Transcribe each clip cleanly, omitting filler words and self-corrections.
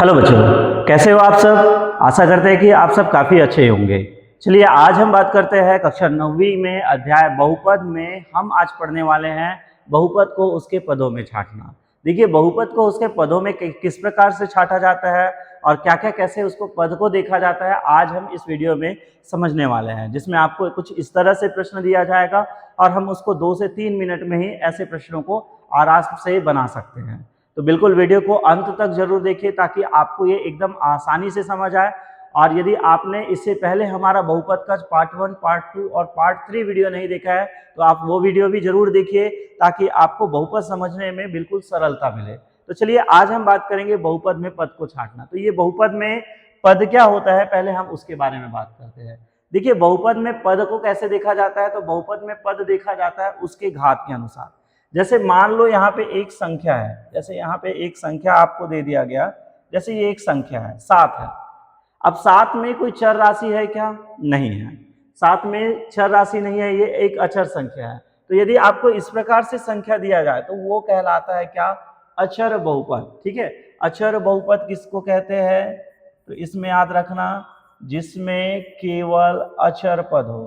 Hello बच्चों, कैसे हो आप सब। आशा करते हैं कि आप सब काफ़ी अच्छे होंगे। चलिए आज हम बात करते हैं कक्षा 9वीं में अध्याय बहुपद में हम आज पढ़ने वाले हैं बहुपद को उसके पदों में छांटना। देखिए बहुपद को उसके पदों में किस प्रकार से छांटा जाता है और क्या क्या कैसे उसको पद को देखा जाता है, आज हम इस वीडियो में समझने वाले हैं, जिसमें आपको कुछ इस तरह से प्रश्न दिया जाएगा और हम उसको 2 से 3 मिनट में ही ऐसे प्रश्नों को आराम से बना सकते हैं। तो बिल्कुल वीडियो को अंत तक जरूर देखिए ताकि आपको ये एकदम आसानी से समझ आए। और यदि आपने इससे पहले हमारा बहुपद का पार्ट 1, पार्ट 2 और पार्ट 3 वीडियो नहीं देखा है तो आप वो वीडियो भी जरूर देखिए ताकि आपको बहुपद समझने में बिल्कुल सरलता मिले। तो चलिए आज हम बात करेंगे बहुपद में पद को छांटना। तो ये बहुपद में पद क्या होता है, पहले हम उसके बारे में बात करते हैं। देखिए बहुपद में पद को कैसे देखा जाता है, तो बहुपद में पद देखा जाता है उसके घात के अनुसार। जैसे मान लो यहाँ पे एक संख्या है, जैसे यहाँ पे एक संख्या आपको दे दिया गया, जैसे ये एक संख्या है 7 है। अब 7 में कोई चर राशि है क्या? नहीं है। 7 में चर राशि नहीं है, ये एक अचर संख्या है। तो यदि आपको इस प्रकार से संख्या दिया जाए तो वो कहलाता है क्या? अचर बहुपद। ठीक है, अचर बहुपद किसको कहते हैं? तो इसमें याद रखना, जिसमें केवल अचर पद हो।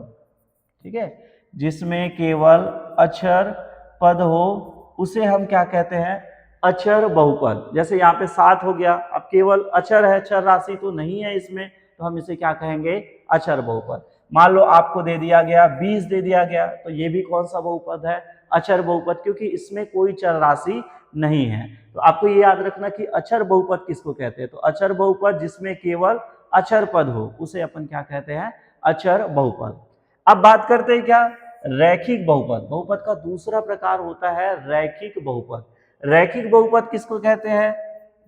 ठीक है, जिसमें केवल अचर पद हो उसे हम क्या कहते हैं? अचर बहुपद। जैसे यहाँ पे 7 हो गया, अब केवल अचर है, चर राशि तो नहीं है इसमें, तो हम इसे क्या कहेंगे? अचर बहुपद। मान लो आपको दे दिया गया 20 दे दिया गया, तो ये भी कौन सा बहुपद है? अचर बहुपद, क्योंकि इसमें कोई चर राशि नहीं है। तो आपको ये याद रखना कि अचर बहुपद किसको कहते हैं? तो अचर बहुपद जिसमें केवल अचर पद हो उसे अपन क्या कहते हैं? अचर बहुपद। अब बात करते हैं क्या? रैखिक बहुपद। बहुपद का दूसरा प्रकार होता है रैखिक बहुपद। रैखिक बहुपद किसको कहते हैं?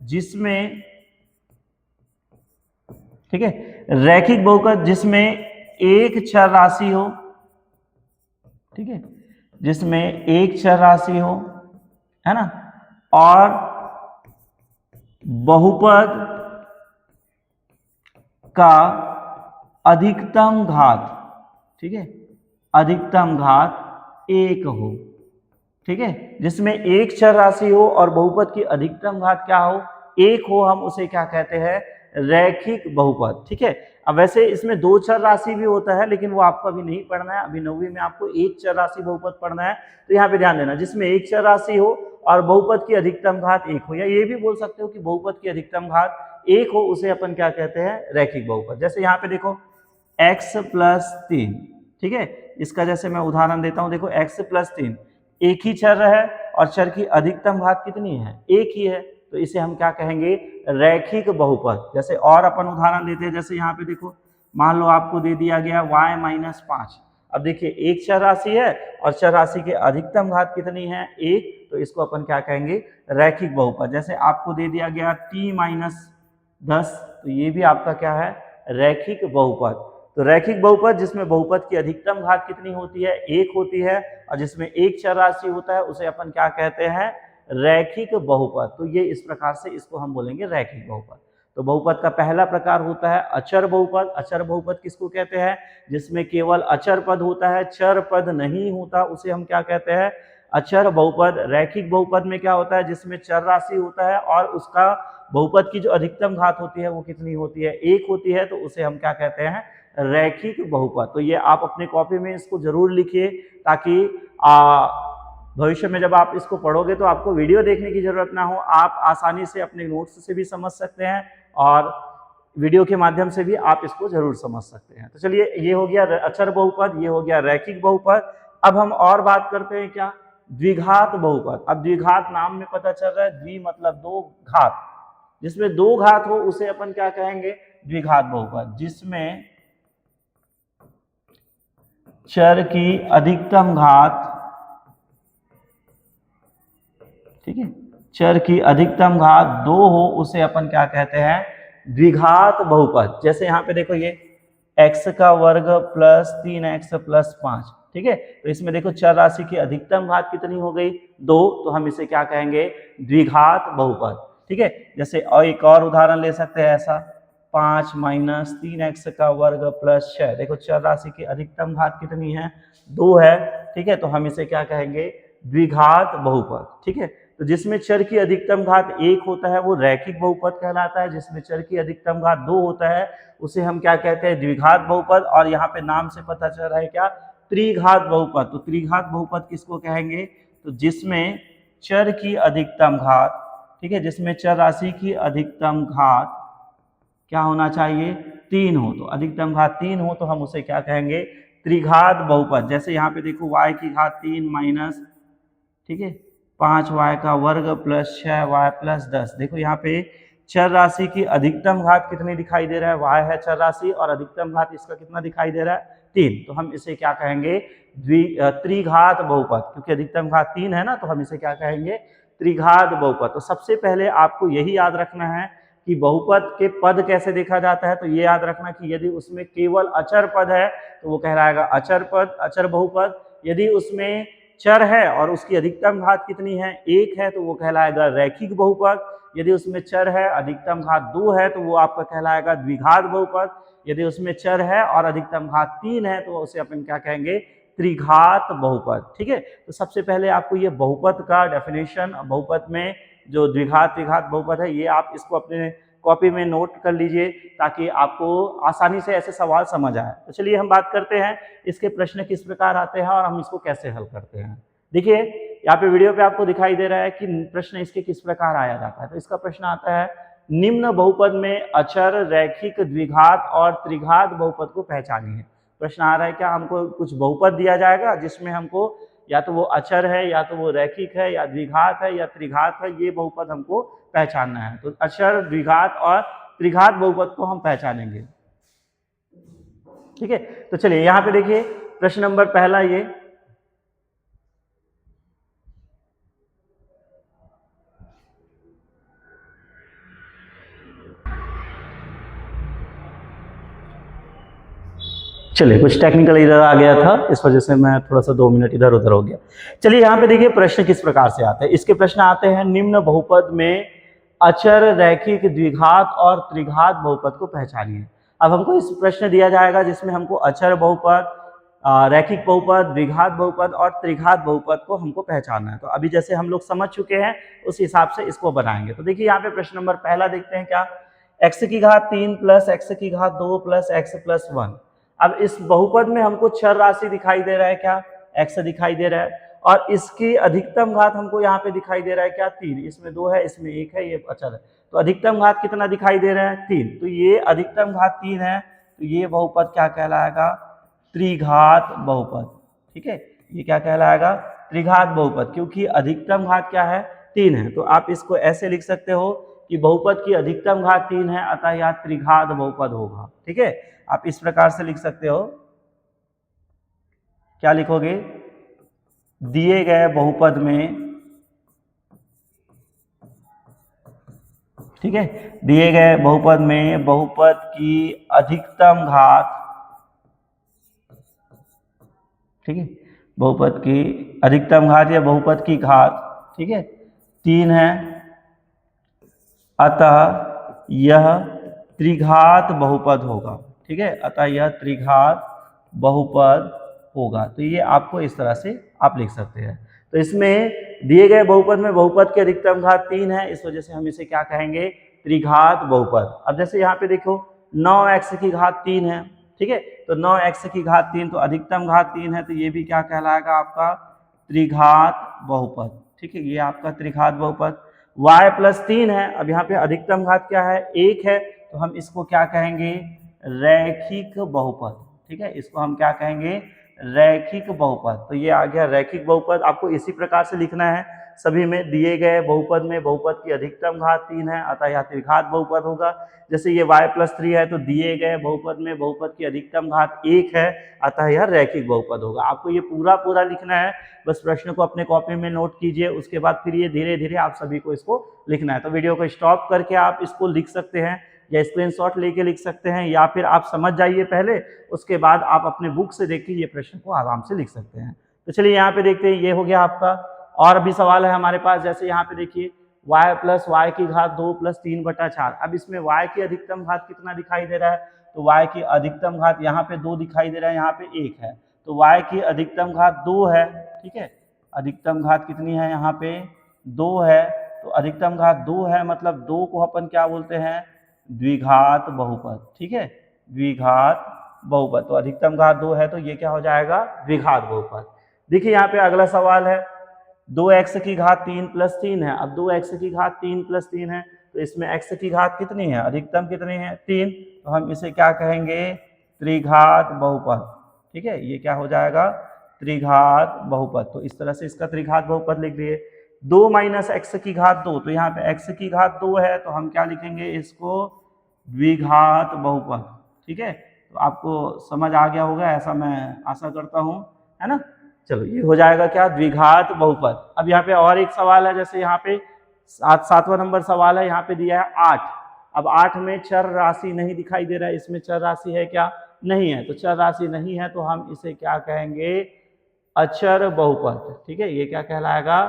जिसमें, ठीक है, रैखिक बहुपद जिसमें एक चर राशि हो। ठीक है, जिसमें एक चर राशि हो, है ना, और बहुपद का अधिकतम घात, ठीक है, अधिकतम घात 1 हो। ठीक है, जिसमें एक चर राशि हो और बहुपद की अधिकतम घात क्या हो? 1 हो, हम उसे क्या कहते हैं? रैखिक बहुपद। ठीक है, अब वैसे इसमें 2 चर राशि भी होता है, लेकिन वो आपको अभी नहीं पढ़ना है। अभी 9वीं में आपको एक चर राशि बहुपद पढ़ना है। तो यहाँ पे ध्यान देना, जिसमें एक चर राशि हो और बहुपद की अधिकतम घात 1 हो, या ये भी बोल सकते हो कि बहुपद की अधिकतम घात 1 हो, उसे अपन क्या कहते हैं? रैखिक बहुपद। जैसे यहाँ पे देखो x+3, ठीक है, इसका जैसे मैं उदाहरण देता हूं, देखो x+3 एक ही चर है और चर की अधिकतम घात कितनी है? 1 ही है, तो इसे हम क्या कहेंगे? रैखिक बहुपद। जैसे और अपन उदाहरण देते हैं, जैसे यहाँ पे देखो, मान लो आपको दे दिया गया y-5। अब देखिए एक चर राशि है और चर राशि के अधिकतम घात कितनी है? 1, तो इसको अपन क्या कहेंगे? रैखिक बहुपद। जैसे आपको दे दिया गया t-10, तो ये भी आपका क्या है? रैखिक बहुपद। तो रैखिक बहुपद जिसमें बहुपद की अधिकतम घात कितनी होती है? 1 होती है, और जिसमें एक चर राशि होता है उसे अपन क्या कहते हैं? रैखिक बहुपद। तो ये इस प्रकार से इसको हम बोलेंगे रैखिक बहुपद। तो बहुपद का पहला प्रकार होता है अचर बहुपद। अचर बहुपद किसको कहते हैं? जिसमें केवल अचर पद होता है, चर पद नहीं होता, उसे हम क्या कहते हैं? अचर बहुपद। रैखिक बहुपद में क्या होता है? जिसमें चर राशि होता है और उसका बहुपद की जो अधिकतम घात होती है वो कितनी होती है? 1 होती है, तो उसे हम क्या कहते हैं? रैखिक बहुपद। तो ये आप अपने कॉपी में इसको जरूर लिखिए ताकि भविष्य में जब आप इसको पढ़ोगे तो आपको वीडियो देखने की जरूरत ना हो, आप आसानी से अपने नोट्स से भी समझ सकते हैं और वीडियो के माध्यम से भी आप इसको जरूर समझ सकते हैं। तो चलिए, ये हो गया अचर बहुपद, ये हो गया रैखिक बहुपद। अब हम और बात करते हैं क्या? द्विघात बहुपद। अब द्विघात नाम में पता चल रहा है, द्वि मतलब 2, घात, जिसमें 2 घात हो उसे अपन क्या कहेंगे? द्विघात बहुपद। जिसमें चर की अधिकतम घात, ठीक है, चर की अधिकतम घात 2 हो उसे अपन क्या कहते हैं? द्विघात बहुपद। जैसे यहाँ पे देखो, ये x का वर्ग प्लस 3x प्लस 5, ठीक है, तो इसमें देखो चर राशि की अधिकतम घात कितनी हो गई? 2, तो हम इसे क्या कहेंगे? द्विघात बहुपद। ठीक है, जैसे और एक और उदाहरण ले सकते हैं ऐसा, 5 माइनस 3x का वर्ग प्लस 6। देखो चर राशि की अधिकतम घात कितनी है? 2 है, ठीक है, तो हम इसे क्या कहेंगे? द्विघात बहुपद। ठीक है, तो जिसमें चर की अधिकतम घात 1 होता है वो रैखिक बहुपद कहलाता है, जिसमें चर की अधिकतम घात 2 होता है उसे हम क्या कहते हैं, द्विघात बहुपद। और यहाँ पे नाम से पता चल रहा है क्या, त्रिघात बहुपद। तो त्रिघात बहुपद किसको कहेंगे, तो जिसमें चर की अधिकतम घात, ठीक है, जिसमें चर राशि की अधिकतम घात क्या होना चाहिए, 3 हो। तो अधिकतम घात 3 हो तो हम उसे क्या कहेंगे, त्रिघात बहुपद। जैसे यहाँ पे देखो y की घात 3 माइनस, ठीक है, 5y का वर्ग प्लस 6y प्लस 10। देखो यहाँ पे चर राशि की अधिकतम घात कितनी दिखाई दे रहा है, y है चर राशि, और अधिकतम घात इसका कितना दिखाई दे रहा है, 3। तो हम इसे क्या कहेंगे, त्रिघात बहुपद, क्योंकि अधिकतम घात 3 है ना, तो हम इसे क्या कहेंगे, त्रिघात बहुपद। तो सबसे पहले आपको यही याद रखना है कि बहुपद के पद कैसे देखा जाता है। तो ये याद रखना कि यदि उसमें केवल अचर पद है तो वो कहलाएगा अचर पद, अचर बहुपद। यदि उसमें चर है और उसकी अधिकतम घात कितनी है, 1 है, तो वो कहलाएगा रैखिक बहुपद। यदि उसमें चर है, अधिकतम घात 2 है, तो वो आपका कहलाएगा द्विघात बहुपद। यदि उसमें चर है और अधिकतम घात 3 है तो उसे अपन क्या कहेंगे, त्रिघात बहुपद। ठीक है, तो सबसे पहले आपको ये बहुपद का डेफिनेशन, बहुपद में जो द्विघात त्रिघात बहुपद है, ये आप इसको अपने कॉपी में नोट कर लीजिए ताकि आपको आसानी से ऐसे सवाल समझ आए। तो चलिए हम बात करते हैं इसके प्रश्न किस प्रकार आते हैं और हम इसको कैसे हल करते हैं। देखिए यहाँ पे वीडियो पे आपको दिखाई दे रहा है कि प्रश्न इसके किस प्रकार आया जाता है। तो इसका प्रश्न आता है, निम्न बहुपद में अचर रैखिक द्विघात और त्रिघात बहुपद को पहचानिए। प्रश्न आ रहा है क्या, हमको कुछ बहुपद दिया जाएगा जिसमें हमको या तो वो अचर है, या तो वो रैखिक है, या द्विघात है, या त्रिघात है, ये बहुपद हमको पहचानना है। तो अचर, द्विघात और त्रिघात बहुपद को हम पहचानेंगे। ठीक है, तो चलिए यहाँ पे देखिए प्रश्न नंबर पहला ये, चलिए कुछ टेक्निकल इधर आ गया था, इस वजह से मैं थोड़ा सा 2 मिनट इधर उधर हो गया। चलिए यहाँ पे देखिए प्रश्न किस प्रकार से आते हैं। इसके प्रश्न आते हैं, निम्न बहुपद में अचर रैखिक द्विघात और त्रिघात बहुपद को पहचानिए। अब हमको इस प्रश्न दिया जाएगा जिसमें हमको अचर बहुपद, रैखिक बहुपद, द्विघात बहुपद और त्रिघात बहुपद को हमको पहचानना है। तो अभी जैसे हम लोग समझ चुके हैं उस हिसाब से इसको बनाएंगे। तो देखिए यहाँ पे प्रश्न नंबर पहला देखते हैं क्या, x की घात 3 प्लस x की घात 2 प्लस x प्लस 1। अब इस बहुपद में हमको चर राशि दिखाई दे रहा है क्या, x दिखाई दे रहा है, और इसकी अधिकतम घात हमको यहाँ पे दिखाई दे रहा है क्या, 3। इसमें 2 है, इसमें 1 है, ये अचर है। तो अधिकतम घात कितना दिखाई दे रहा है, 3। तो ये अधिकतम घात 3 है, तो ये बहुपद क्या कहलाएगा, त्रिघात बहुपद। ठीक है, ये क्या कहलाएगा, त्रिघात बहुपद, क्योंकि अधिकतम घात क्या है, 3 है। तो आप इसको ऐसे लिख सकते हो कि बहुपद की अधिकतम घात 3 है, अतः यह त्रिघात बहुपद होगा। ठीक है, आप इस प्रकार से लिख सकते हो। क्या लिखोगे, दिए गए बहुपद में, ठीक है, दिए गए बहुपद में बहुपद की अधिकतम घात, ठीक है, बहुपद की अधिकतम घात या बहुपद की घात, ठीक है, 3 है, अतः यह त्रिघात बहुपद होगा। ठीक है, अतः यह त्रिघात बहुपद होगा। तो ये आपको इस तरह से आप लिख सकते हैं। तो इसमें दिए गए बहुपद में बहुपद की अधिकतम घात 3 है, इस वजह से हम इसे क्या कहेंगे, त्रिघात बहुपद। अब जैसे यहाँ पे देखो 9x की घात 3 है, ठीक है, तो 9x की घात 3, तो अधिकतम घात 3 है, तो ये भी क्या कहलाएगा आपका, त्रिघात बहुपद। ठीक है, ये आपका त्रिघात बहुपद। y प्लस 3 है, अब यहाँ पे अधिकतम घात क्या है, 1 है, तो हम इसको क्या कहेंगे, रैखिक बहुपद। ठीक है, इसको हम क्या कहेंगे, रैखिक बहुपद। तो ये आ गया रैखिक बहुपद। आपको इसी प्रकार से लिखना है सभी में, दिए गए बहुपद में बहुपद की अधिकतम घात 3 है, अतः यह त्रिघात बहुपद होगा। जैसे ये y प्लस 3 है, तो दिए गए बहुपद में बहुपद की अधिकतम घात 1 है, अतः यह रैखिक बहुपद होगा। आपको ये पूरा लिखना है, बस प्रश्न को अपने कॉपी में नोट कीजिए, उसके बाद फिर ये धीरे धीरे आप सभी को इसको लिखना है। तो वीडियो को स्टॉप करके आप इसको लिख सकते हैं, या स्क्रीनशॉट लेके लिख सकते हैं, या फिर आप समझ जाइए पहले, उसके बाद आप अपने बुक से देख के ये प्रश्न को आराम से लिख सकते हैं। तो चलिए यहाँ पे देखते हैं, ये हो गया आपका। और भी सवाल है हमारे पास, जैसे यहाँ पे देखिए y प्लस वाई की घात 2 प्लस 3/4। अब इसमें y की अधिकतम घात कितना दिखाई दे रहा है, तो y की अधिकतम घात यहाँ पे 2 दिखाई दे रहा है, यहाँ पे 1 है, तो y की अधिकतम घात 2 है। ठीक है, अधिकतम घात कितनी है यहाँ पे, 2 है, तो अधिकतम घात 2 है, मतलब 2 को अपन क्या बोलते हैं, द्विघात बहुपद। ठीक है, द्विघात बहुपद। तो अधिकतम घात 2 है तो ये क्या हो जाएगा, द्विघात बहुपद। देखिए यहाँ पे अगला सवाल है, 2x की घात 3 प्लस 3 है। अब 2x की घात 3 प्लस 3 है, तो इसमें x की घात कितनी है, अधिकतम कितनी है, 3। तो हम इसे क्या कहेंगे, त्रिघात बहुपद। ठीक है, ये क्या हो जाएगा, त्रिघात बहुपद। तो इस तरह से इसका त्रिघात बहुपद लिख दिए। 2 माइनस एक्स की घात 2, तो यहाँ पे x की घात 2 है, तो हम क्या लिखेंगे इसको, द्विघात बहुपद। ठीक है, तो आपको समझ आ गया होगा, ऐसा मैं आशा करता हूँ, है ना। चलो ये हो जाएगा क्या, द्विघात बहुपद। अब यहाँ पे और एक सवाल है, जैसे यहाँ पे 7वां नंबर सवाल है, यहाँ पे दिया है 8। अब 8 में चर राशि नहीं दिखाई दे रहा है, इसमें चर राशि है क्या, नहीं है। तो चर राशि नहीं है तो हम इसे क्या कहेंगे, अचर बहुपद। ठीक है, ये क्या कहलाएगा,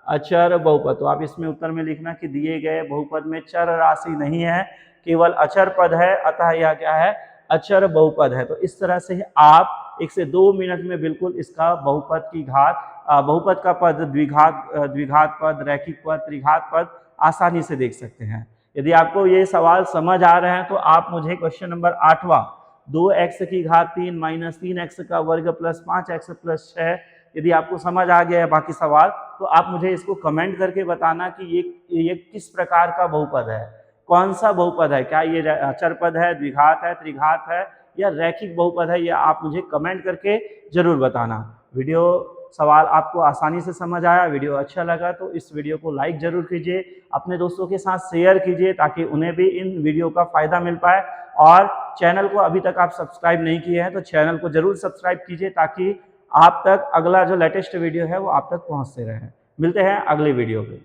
अचर बहुपद। तो आप इसमें उत्तर में लिखना कि दिए गए बहुपद में चर राशि नहीं है, केवल अचर पद है, अतः यह क्या है, अचर बहुपद है। तो इस तरह से आप 1 से 2 मिनट में बिल्कुल इसका बहुपद की घात, बहुपद का पद, द्विघात पद, रैखिक पद, त्रिघात पद आसानी से देख सकते हैं। यदि आपको ये सवाल समझ आ रहे हैं तो आप मुझे क्वेश्चन नंबर 8वां, 2x की घात 3 माइनस 3x का वर्ग प्लस 5x प्लस 6, यदि आपको समझ आ गया है बाकी सवाल, तो आप मुझे इसको कमेंट करके बताना कि ये किस प्रकार का बहुपद है, कौन सा बहुपद है, क्या ये अचर पद है, द्विघात है, त्रिघात है या रैखिक बहुपद है, ये आप मुझे कमेंट करके जरूर बताना। वीडियो सवाल आपको आसानी से समझ आया, वीडियो अच्छा लगा तो इस वीडियो को लाइक जरूर कीजिए, अपने दोस्तों के साथ शेयर कीजिए ताकि उन्हें भी इन वीडियो का फायदा मिल पाए। और चैनल को अभी तक आप सब्सक्राइब नहीं किए हैं तो चैनल को जरूर सब्सक्राइब कीजिए ताकि आप तक अगला जो लेटेस्ट वीडियो है वो आप तक पहुंचते रहे। मिलते हैं अगले वीडियो में।